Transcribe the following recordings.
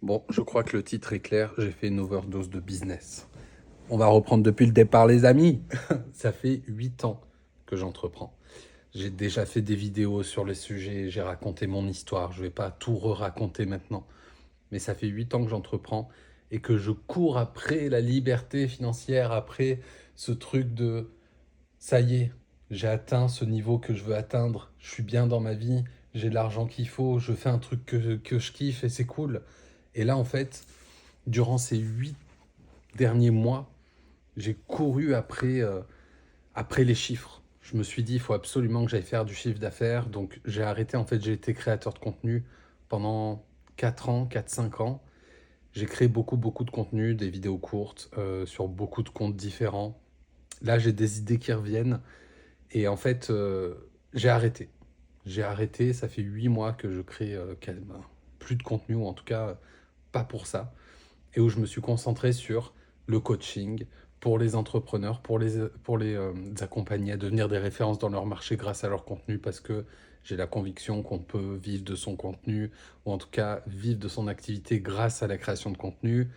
Bon, je crois que le titre est clair, j'ai fait une overdose de business. On va reprendre depuis le départ, les amis. Ça fait 8 ans que j'entreprends. J'ai déjà fait des vidéos sur le sujet, j'ai raconté mon histoire, je vais pas tout re-raconter maintenant. Mais ça fait 8 ans que j'entreprends et que je cours après la liberté financière, après ce truc de ça y est, j'ai atteint ce niveau que je veux atteindre, je suis bien dans ma vie, j'ai l'argent qu'il faut, je fais un truc que je kiffe et c'est cool. Et là, en fait, durant ces 8 derniers mois, j'ai couru après les chiffres. Je me suis dit, il faut absolument que j'aille faire du chiffre d'affaires. Donc j'ai arrêté, en fait, j'ai été créateur de contenu pendant 4 ans, 4 5 ans. J'ai créé beaucoup de contenu, des vidéos courtes, sur beaucoup de comptes différents. Là, j'ai des idées qui reviennent. Et en fait, j'ai arrêté. J'ai arrêté, ça fait 8 mois que je crée plus de contenu, ou en tout cas, pas pour ça. Et où je me suis concentré sur le coaching pour les entrepreneurs, pour les accompagner à devenir des références dans leur marché grâce à leur contenu, parce que j'ai la conviction qu'on peut vivre de son contenu, ou en tout cas vivre de son activité grâce à la création de contenu.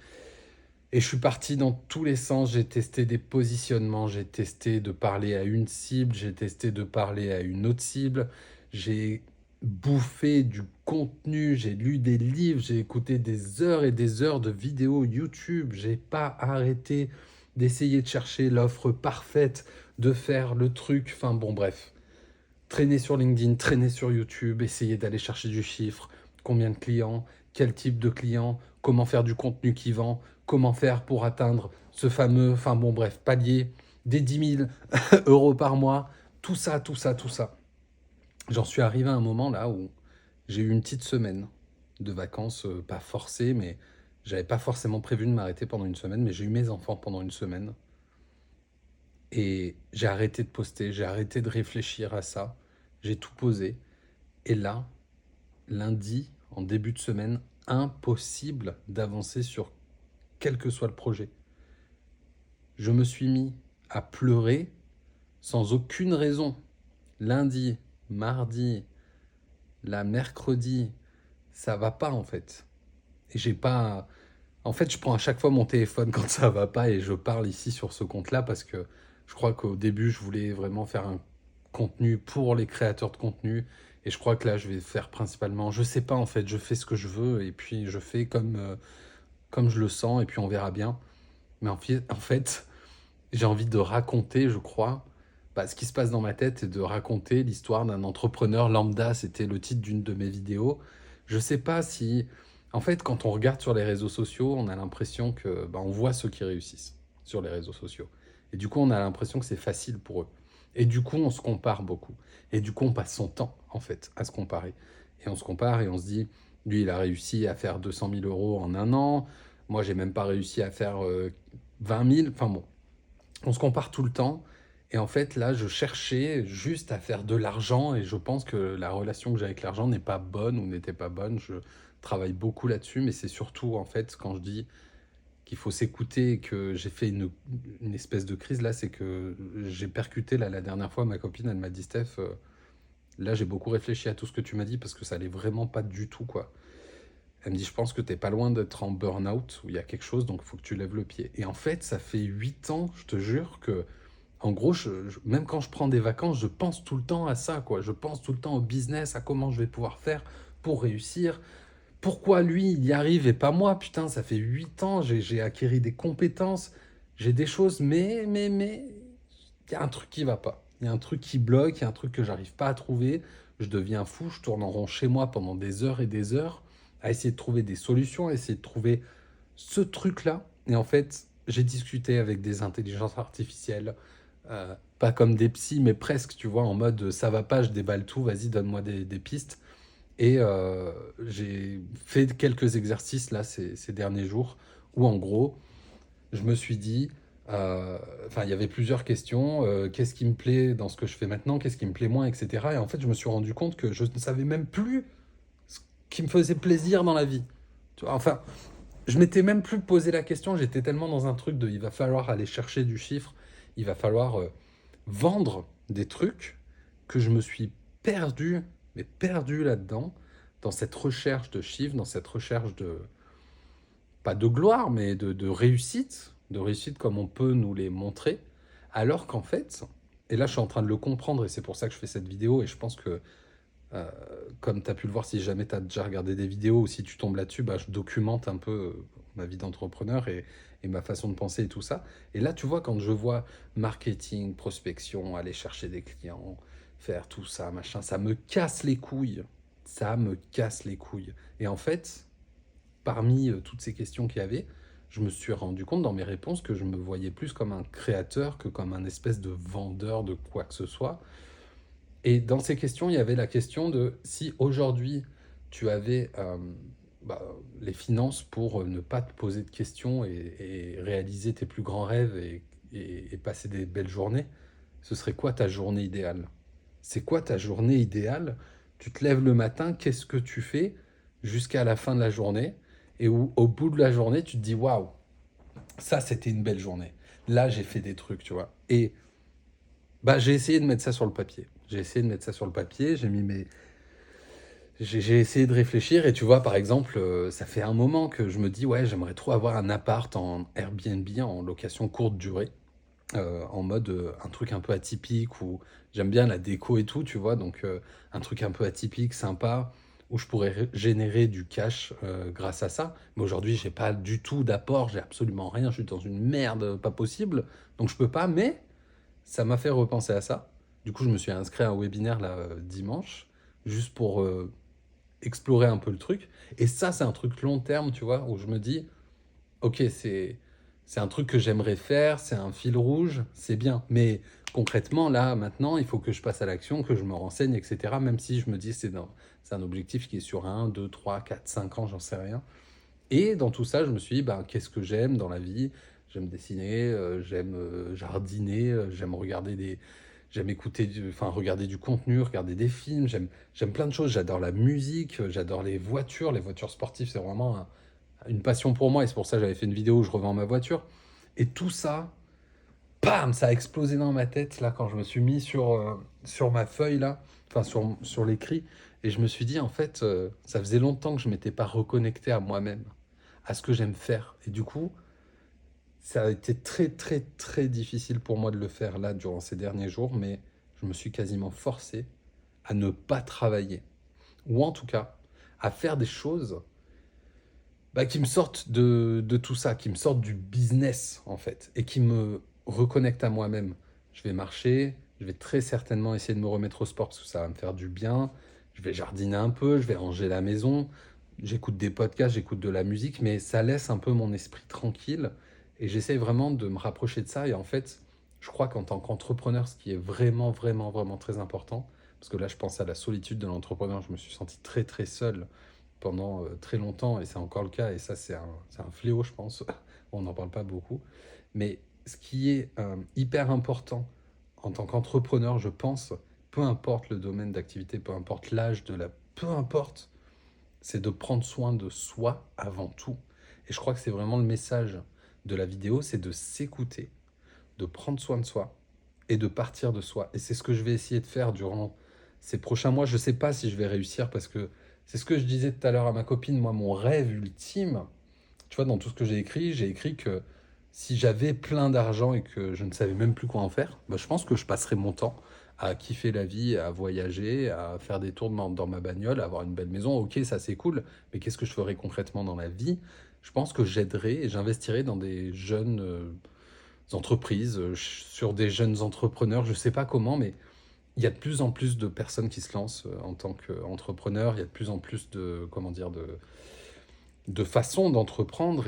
Et je suis parti dans tous les sens, j'ai testé des positionnements, j'ai testé de parler à une cible, j'ai testé de parler à une autre cible, j'ai bouffé du contenu, j'ai lu des livres, j'ai écouté des heures et des heures de vidéos YouTube, j'ai pas arrêté d'essayer de chercher l'offre parfaite, de faire le truc, enfin bon bref. Traîner sur LinkedIn, traîner sur YouTube, essayer d'aller chercher du chiffre, combien de clients, quel type de clients, comment faire du contenu qui vend, comment faire pour atteindre ce fameux, enfin bon bref, palier des 10 000 euros par mois, tout ça, tout ça, tout ça. J'en suis arrivé à un moment là où j'ai eu une petite semaine de vacances, pas forcées, mais j'avais pas forcément prévu de m'arrêter pendant une semaine, mais j'ai eu mes enfants pendant une semaine et j'ai arrêté de poster, j'ai arrêté de réfléchir à ça, j'ai tout posé. Et là, lundi, en début de semaine, impossible d'avancer sur quel que soit le projet. Je me suis mis à pleurer sans aucune raison. Lundi, mardi, la mercredi, ça va pas en fait. Et j'ai pas. En fait, je prends à chaque fois mon téléphone quand ça va pas et je parle ici sur ce compte-là parce que je crois qu'au début, je voulais vraiment faire un contenu pour les créateurs de contenu. Et je crois que là, je vais faire principalement, je sais pas en fait, je fais ce que je veux et puis je fais comme je le sens et puis on verra bien. Mais en fait, j'ai envie de raconter, je crois, bah, ce qui se passe dans ma tête et de raconter l'histoire d'un entrepreneur lambda. C'était le titre d'une de mes vidéos. Je sais pas si, en fait, quand on regarde sur les réseaux sociaux, on a l'impression que, bah, on voit ceux qui réussissent sur les réseaux sociaux. Et du coup, on a l'impression que c'est facile pour eux. Et du coup, on se compare beaucoup. Et du coup, on passe son temps, en fait, à se comparer. Et on se compare et on se dit, lui, il a réussi à faire 200 000 euros en un an. Moi, j'ai même pas réussi à faire 20 000. Enfin bon, on se compare tout le temps. Et en fait, là, je cherchais juste à faire de l'argent et je pense que la relation que j'ai avec l'argent n'est pas bonne ou n'était pas bonne. Je travaille beaucoup là-dessus, mais c'est surtout, en fait, quand je dis qu'il faut s'écouter et que j'ai fait une espèce de crise, là, c'est que j'ai percuté, là, la dernière fois, ma copine, elle m'a dit, Steph, là, j'ai beaucoup réfléchi à tout ce que tu m'as dit parce que ça allait vraiment pas du tout, quoi. Elle me dit, je pense que t'es pas loin d'être en burn-out, où il y a quelque chose, donc il faut que tu lèves le pied. Et en fait, ça fait 8 ans, je te jure, que en gros, même quand je prends des vacances, je pense tout le temps à ça, quoi. Je pense tout le temps au business, à comment je vais pouvoir faire pour réussir. Pourquoi lui, il y arrive et pas moi? Putain, ça fait 8 ans, j'ai acquis des compétences, j'ai des choses, mais, il y a un truc qui va pas. Il y a un truc qui bloque, il y a un truc que j'arrive pas à trouver. Je deviens fou, je tourne en rond chez moi pendant des heures et des heures à essayer de trouver des solutions, à essayer de trouver ce truc-là. Et en fait, j'ai discuté avec des intelligences artificielles, pas comme des psys, mais presque, tu vois, en mode ça va pas, je déballe tout, vas-y, donne-moi des pistes. Et j'ai fait quelques exercices là ces derniers jours où en gros, je me suis dit, enfin, il y avait plusieurs questions. Qu'est-ce qui me plaît dans ce que je fais maintenant? Qu'est-ce qui me plaît moins, etc. Et en fait, je me suis rendu compte que je ne savais même plus ce qui me faisait plaisir dans la vie. Tu vois, enfin, je m'étais même plus posé la question. J'étais tellement dans un truc de il va falloir aller chercher du chiffre, il va falloir vendre des trucs que je me suis perdu, mais perdu là-dedans, dans cette recherche de chiffres, dans cette recherche de, pas de gloire, mais de réussite comme on peut nous les montrer, alors qu'en fait, et là je suis en train de le comprendre, et c'est pour ça que je fais cette vidéo, et je pense que, euh, comme tu as pu le voir, si jamais tu as déjà regardé des vidéos, ou si tu tombes là-dessus, bah, je documente un peu ma vie d'entrepreneur et ma façon de penser et tout ça. Et là, tu vois, quand je vois marketing, prospection, aller chercher des clients, faire tout ça, machin, ça me casse les couilles. Ça me casse les couilles. Et en fait, parmi toutes ces questions qu'il y avait, je me suis rendu compte dans mes réponses que je me voyais plus comme un créateur que comme un espèce de vendeur de quoi que ce soit. Et dans ces questions, il y avait la question de si aujourd'hui tu avais bah, les finances pour ne pas te poser de questions et réaliser tes plus grands rêves et passer des belles journées, ce serait quoi ta journée idéale? C'est quoi ta journée idéale? Tu te lèves le matin, qu'est-ce que tu fais jusqu'à la fin de la journée? Et où, au bout de la journée, tu te dis, waouh, ça c'était une belle journée. Là, j'ai fait des trucs, tu vois. Et bah, j'ai essayé de mettre ça sur le papier. J'ai essayé de mettre ça sur le papier, j'ai essayé de réfléchir et tu vois, par exemple, ça fait un moment que je me dis, ouais, j'aimerais trop avoir un appart en Airbnb, en location courte durée, en mode un truc un peu atypique où j'aime bien la déco et tout, tu vois, donc un truc un peu atypique, sympa, où je pourrais générer du cash grâce à ça. Mais aujourd'hui, j'ai pas du tout d'apport, j'ai absolument rien, je suis dans une merde pas possible, donc je peux pas, mais ça m'a fait repenser à ça. Du coup, je me suis inscrit à un webinaire là dimanche, juste pour explorer un peu le truc. Et ça, c'est un truc long terme, tu vois, où je me dis, ok, c'est un truc que j'aimerais faire, c'est un fil rouge, c'est bien. Mais concrètement, là, maintenant, il faut que je passe à l'action, que je me renseigne, etc. Même si je me dis, c'est un objectif qui est sur 1, 2, 3, 4, 5 ans, j'en sais rien. Et dans tout ça, je me suis dit, ben, qu'est-ce que j'aime dans la vie? J'aime dessiner, j'aime jardiner, j'aime écouter, enfin regarder du contenu, regarder des films. J'aime plein de choses. J'adore la musique, j'adore les voitures. Les voitures sportives, c'est vraiment une passion pour moi. Et c'est pour ça que j'avais fait une vidéo où je revends ma voiture. Et tout ça, bam, ça a explosé dans ma tête là quand je me suis mis sur ma feuille là, enfin sur l'écrit. Et je me suis dit, en fait, ça faisait longtemps que je m'étais pas reconnecté à moi-même, à ce que j'aime faire. Et du coup, ça a été très, très, très difficile pour moi de le faire là durant ces derniers jours, mais je me suis quasiment forcé à ne pas travailler. Ou en tout cas, à faire des choses bah, qui me sortent de tout ça, qui me sortent du business en fait, et qui me reconnectent à moi-même. Je vais marcher, je vais très certainement essayer de me remettre au sport parce que ça va me faire du bien. Je vais jardiner un peu, je vais ranger la maison, j'écoute des podcasts, j'écoute de la musique, mais ça laisse un peu mon esprit tranquille. Et j'essaie vraiment de me rapprocher de ça. Et en fait, je crois qu'en tant qu'entrepreneur, ce qui est vraiment, vraiment, vraiment très important, parce que là, je pense à la solitude de l'entrepreneur, je me suis senti très, très seul pendant très longtemps, et c'est encore le cas, et ça c'est un fléau, je pense, on n'en parle pas beaucoup. Mais ce qui est hyper important en tant qu'entrepreneur, je pense, peu importe le domaine d'activité, peu importe l'âge peu importe, c'est de prendre soin de soi avant tout. Et je crois que c'est vraiment le message de la vidéo, c'est de s'écouter, de prendre soin de soi et de partir de soi. Et c'est ce que je vais essayer de faire durant ces prochains mois. Je ne sais pas si je vais réussir parce que c'est ce que je disais tout à l'heure à ma copine. Moi, mon rêve ultime, tu vois, dans tout ce que j'ai écrit que si j'avais plein d'argent et que je ne savais même plus quoi en faire, bah, je pense que je passerais mon temps à kiffer la vie, à voyager, à faire des tours dans ma bagnole, à avoir une belle maison. Ok, ça c'est cool, mais qu'est-ce que je ferais concrètement dans la vie? Je pense que j'aiderais et j'investirais dans des jeunes entreprises, sur des jeunes entrepreneurs. Je ne sais pas comment, mais il y a de plus en plus de personnes qui se lancent en tant qu'entrepreneurs. Il y a de plus en plus de, comment dire, de façons d'entreprendre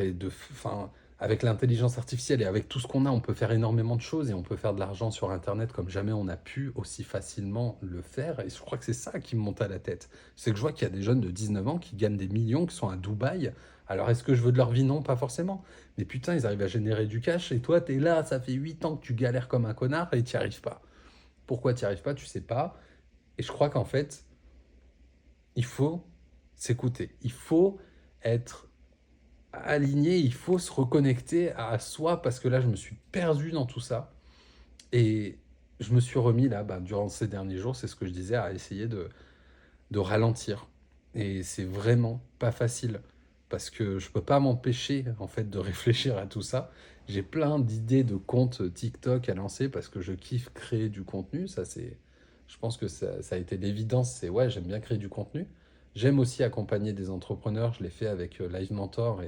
enfin, avec l'intelligence artificielle et avec tout ce qu'on a, on peut faire énormément de choses et on peut faire de l'argent sur Internet comme jamais on a pu aussi facilement le faire. Et je crois que c'est ça qui me monte à la tête. C'est que je vois qu'il y a des jeunes de 19 ans qui gagnent des millions, qui sont à Dubaï. Alors est-ce que je veux de leur vie? Non, pas forcément. Mais putain, ils arrivent à générer du cash et toi, t'es là, ça fait 8 ans que tu galères comme un connard et t'y arrives pas. Pourquoi t'y arrives pas? Tu sais pas. Et je crois qu'en fait, il faut s'écouter. Il faut être aligné, il faut se reconnecter à soi parce que là, je me suis perdu dans tout ça. Et je me suis remis là, bah, durant ces derniers jours, c'est ce que je disais, à essayer de ralentir. Et c'est vraiment pas facile. parce que je peux pas m'empêcher en fait de réfléchir à tout ça. J'ai plein d'idées de comptes TikTok à lancer parce que je kiffe créer du contenu. Ça, c'est, je pense que ça a été l'évidence. C'est ouais, j'aime bien créer du contenu. J'aime aussi accompagner des entrepreneurs. Je l'ai fait avec Live Mentor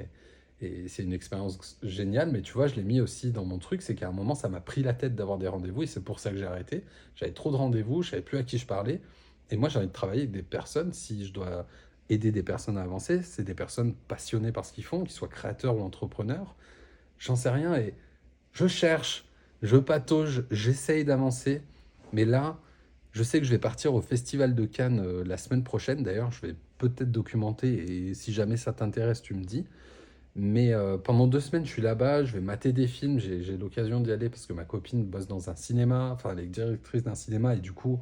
et c'est une expérience géniale. Mais tu vois, je l'ai mis aussi dans mon truc. C'est qu'à un moment, ça m'a pris la tête d'avoir des rendez-vous et c'est pour ça que j'ai arrêté. J'avais trop de rendez-vous, je savais plus à qui je parlais. Et moi, j'ai envie de travailler avec des personnes. Si je dois aider des personnes à avancer, c'est des personnes passionnées par ce qu'ils font, qu'ils soient créateurs ou entrepreneurs. J'en sais rien et je cherche, je patauge, j'essaye d'avancer. Mais là, je sais que je vais partir au Festival de Cannes la semaine prochaine. D'ailleurs, je vais peut-être documenter et si jamais ça t'intéresse, tu me dis. Mais pendant 2 semaines, je suis là-bas, je vais mater des films. J'ai l'occasion d'y aller parce que ma copine bosse dans un cinéma, enfin, elle est directrice d'un cinéma et du coup,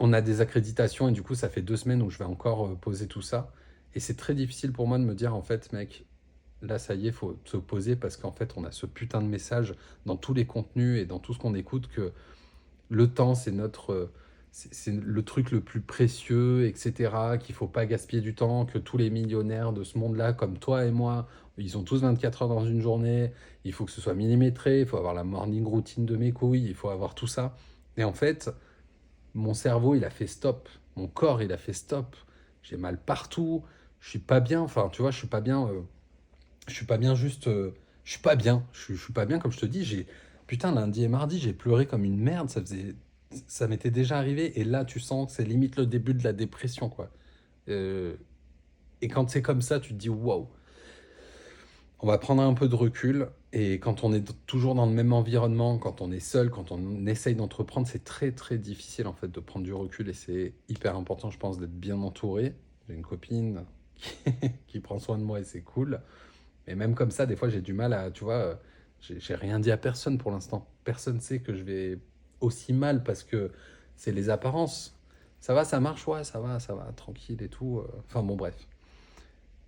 on a des accréditations et du coup, ça fait 2 semaines où je vais encore poser tout ça. Et c'est très difficile pour moi de me dire, en fait, mec, là, ça y est, faut se poser parce qu'en fait, on a ce putain de message dans tous les contenus et dans tout ce qu'on écoute que le temps, c'est notre, c'est le truc le plus précieux, etc. Qu'il faut pas gaspiller du temps, que tous les millionnaires de ce monde-là, comme toi et moi, ils ont tous 24 heures dans une journée. Il faut que ce soit millimétré, il faut avoir la morning routine de mes couilles, il faut avoir tout ça. Et en fait, mon cerveau, il a fait stop. Mon corps, il a fait stop. J'ai mal partout. Je suis pas bien. Enfin, tu vois, je suis pas bien. Je suis pas bien juste. Je suis pas bien. Je suis pas bien, comme je te dis. Putain, lundi et mardi, j'ai pleuré comme une merde. Ça m'était déjà arrivé. Et là, tu sens que c'est limite le début de la dépression, quoi. Euh, et quand c'est comme ça, tu te dis waouh. On va prendre un peu de recul. Et quand on est toujours dans le même environnement, quand on est seul, quand on essaye d'entreprendre, c'est très très difficile en fait de prendre du recul et c'est hyper important, je pense, d'être bien entouré. J'ai une copine qui, qui prend soin de moi et c'est cool. Mais même comme ça, des fois, j'ai du mal à, tu vois, j'ai rien dit à personne pour l'instant. Personne sait que je vais aussi mal parce que c'est les apparences. Ça va, ça marche, ouais, ça va, tranquille et tout. Enfin bon, bref.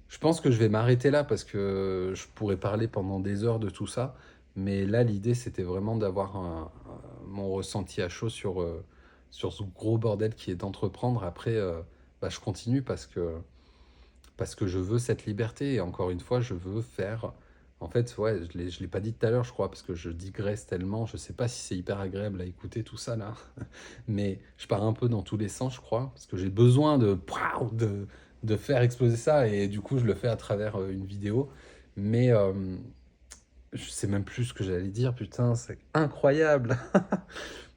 Je pense que je vais m'arrêter là parce que je pourrais parler pendant des heures de tout ça. Mais là, l'idée, c'était vraiment d'avoir mon ressenti à chaud sur ce gros bordel qui est d'entreprendre. Après, bah, je continue parce que je veux cette liberté. Et encore une fois, je veux faire... En fait, ouais, je l'ai pas dit tout à l'heure, je crois, parce que je digresse tellement. Je sais pas si c'est hyper agréable à écouter tout ça, là. Mais je pars un peu dans tous les sens, je crois, parce que j'ai besoin de faire exploser ça, et du coup, je le fais à travers une vidéo. Mais je sais même plus ce que j'allais dire, putain, c'est incroyable.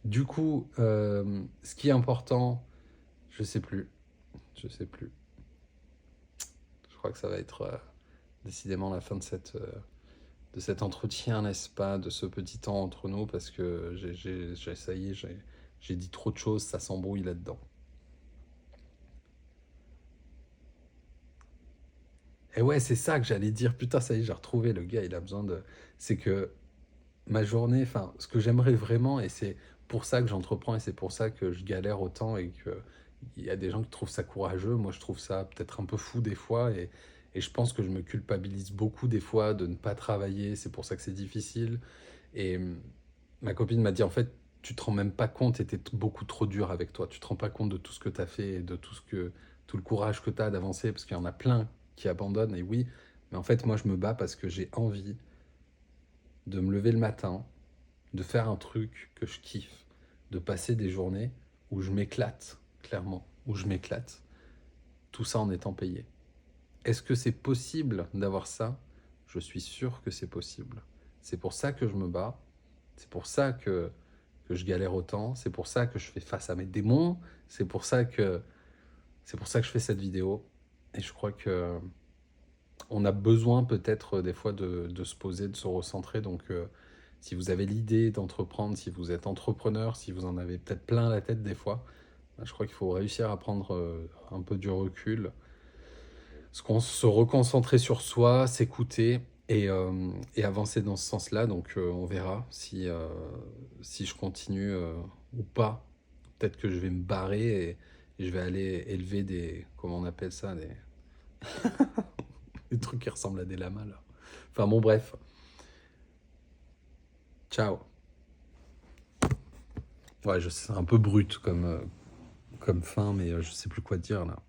Du coup, ce qui est important, je sais plus. Je sais plus. Je crois que ça va être décidément la fin de cet entretien, n'est-ce pas, de ce petit temps entre nous, parce que ça y est, j'ai dit trop de choses, ça s'embrouille là-dedans. Et ouais, c'est ça que j'allais dire. Putain, ça y est, j'ai retrouvé le gars, il a besoin de... C'est que ma journée, enfin, ce que j'aimerais vraiment, et c'est pour ça que j'entreprends, et c'est pour ça que je galère autant, et que il y a des gens qui trouvent ça courageux. Moi, je trouve ça peut-être un peu fou des fois, et je pense que je me culpabilise beaucoup des fois de ne pas travailler. C'est pour ça que c'est difficile. Et ma copine m'a dit, en fait, tu te rends même pas compte, et t'es beaucoup trop dur avec toi. Tu te rends pas compte de tout ce que tu as fait, et de tout le courage que tu as d'avancer, parce qu'il y en a plein qui abandonnent, et oui, mais en fait, moi, je me bats parce que j'ai envie de me lever le matin, de faire un truc que je kiffe, de passer des journées où je m'éclate, clairement, où je m'éclate, tout ça en étant payé. Est-ce que c'est possible d'avoir ça? Je suis sûr que c'est possible. C'est pour ça que je me bats, c'est pour ça que je galère autant, c'est pour ça que je fais face à mes démons, c'est pour ça que, c'est pour ça que je fais cette vidéo. Et je crois que on a besoin peut-être des fois de se poser, de se recentrer. Donc, si vous avez l'idée d'entreprendre, si vous êtes entrepreneur, si vous en avez peut-être plein la tête des fois, bah, je crois qu'il faut réussir à prendre un peu du recul, se reconcentrer sur soi, s'écouter et avancer dans ce sens-là. Donc, on verra si je continue ou pas. Peut-être que je vais me barrer et je vais aller élever des, comment on appelle ça, des trucs qui ressemblent à des lamas là. Enfin bon, bref. Ciao. Ouais, je sais, c'est un peu brut comme fin, mais je sais plus quoi dire là.